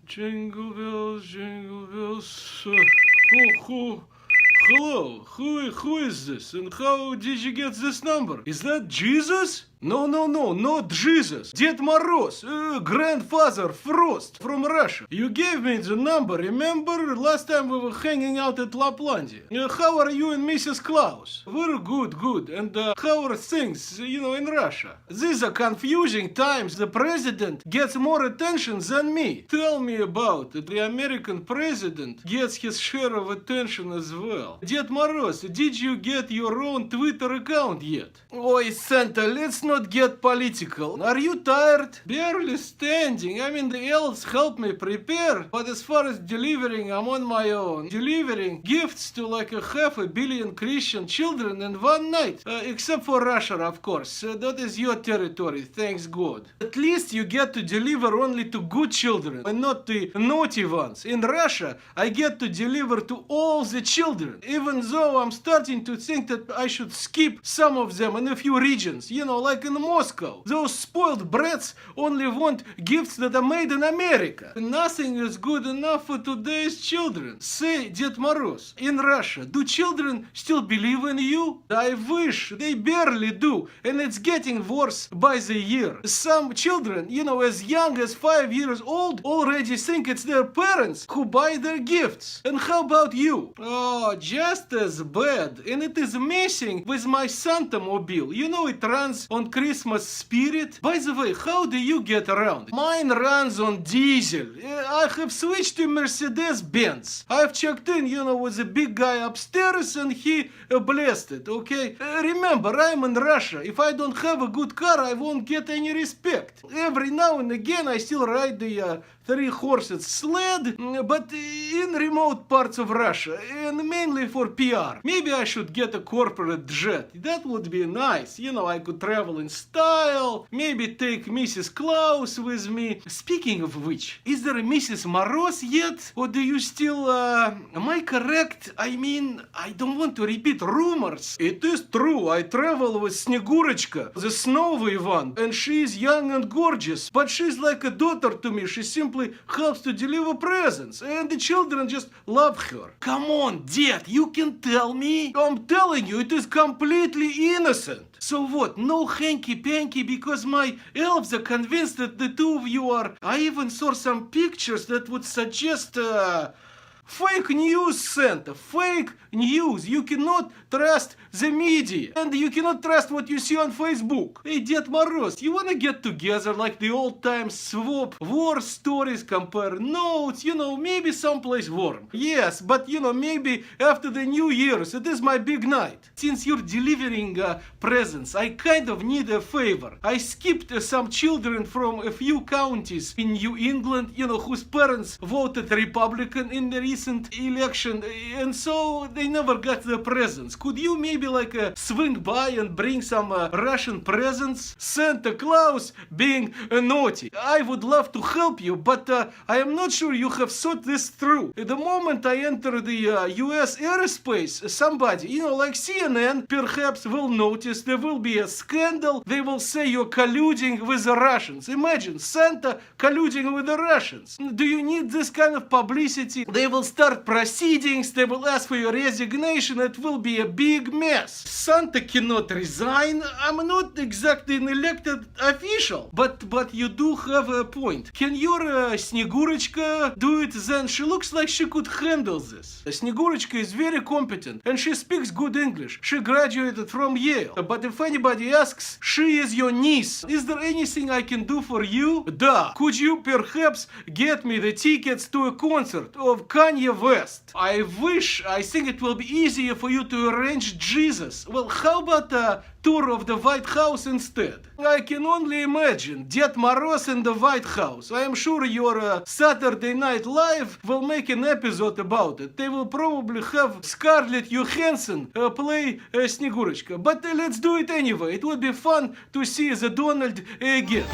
Jingle bells. Hello, who is this? And how did you get this number? Is that Jesus? No, not Jesus. Ded Moroz, grandfather Frost from Russia. You gave me the number, remember? Last time we were hanging out at Laplandia. How are you and Mrs. Claus? We're good. And how are things, in Russia? These are confusing times. The president gets more attention than me. Tell me about it. The American president gets his share of attention as well. Ded Moroz, did you get your own Twitter account yet? Oi, Santa, let's not get political. Are you tired? Barely standing. I mean, the elves help me prepare, but as far as delivering, I'm on my own. Delivering gifts to like 500 million Christian children in one night. Except for Russia, of course. That is your territory, thanks God. At least you get to deliver only to good children and not the naughty ones. In Russia, I get to deliver to all the children, even though I'm starting to think that I should skip some of them in a few regions, like in Moscow. Those spoiled brats only want gifts that are made in America. Nothing is good enough for today's children. Say, Ded Moroz, in Russia, do children still believe in you? I wish they barely do, and it's getting worse by the year. Some children, as young as 5 years old, already think it's their parents who buy their gifts. And how about you? Oh, just as bad. And it is messing with my Santa mobile. It runs on Christmas spirit. By the way, how do you get around? Mine runs on diesel. I have switched to Mercedes-Benz. I've checked in, with a big guy upstairs and he blessed it, okay? Remember, I'm in Russia. If I don't have a good car, I won't get any respect. Every now and again, I still ride the three-horsed sled, but in remote parts of Russia, and mainly for PR. Maybe I should get a corporate jet. That would be nice. I could travel in style, maybe take Mrs. Claus with me. Speaking of which, is there a Mrs. Moroz yet? Or do you still, am I correct? I mean, I don't want to repeat rumors. It is true, I travel with Snegurочка, the snowy one, and she is young and gorgeous, but she's like a daughter to me. She simply helps to deliver presents, and the children just love her. Come on, Dad, you can tell me. I'm telling you, it is completely innocent. So what, no hanky-panky because my elves are convinced that the two of you are... I even saw some pictures that would suggest... Fake news, Santa. Fake news. You cannot trust the media. And you cannot trust what you see on Facebook. Hey, Ded Moroz, you wanna get together like the old times, swap war stories, compare notes, maybe someplace warm. Yes, but maybe after the New Year's, it is my big night. Since you're delivering presents, I kind of need a favor. I skipped some children from a few counties in New England, whose parents voted Republican in the recent election, and so they never got the presents. Could you maybe swing by and bring some Russian presents? Santa Claus being naughty. I would love to help you, but I am not sure you have thought this through. The moment I enter the US airspace, somebody, like CNN, perhaps will notice there will be a scandal. They will say you're colluding with the Russians. Imagine Santa colluding with the Russians. Do you need this kind of publicity? They will start proceedings, they will ask for your resignation, it will be a big mess. Santa cannot resign. I'm not exactly an elected official, but you do have a point. Can your Snegurочка do it then? She looks like she could handle this. Snegurочка is very competent and she speaks good English. She graduated from Yale. But if anybody asks, she is your niece. Is there anything I can do for you? Da. Could you perhaps get me the tickets to a concert of Kanye West? I think it will be easier for you to arrange Jesus. Well, how about a tour of the White House instead? I can only imagine Ded Moroz in the White House. I am sure your Saturday Night Live will make an episode about it. They will probably have Scarlett Johansson play Snegurочка. But let's do it anyway. It would be fun to see the Donald again.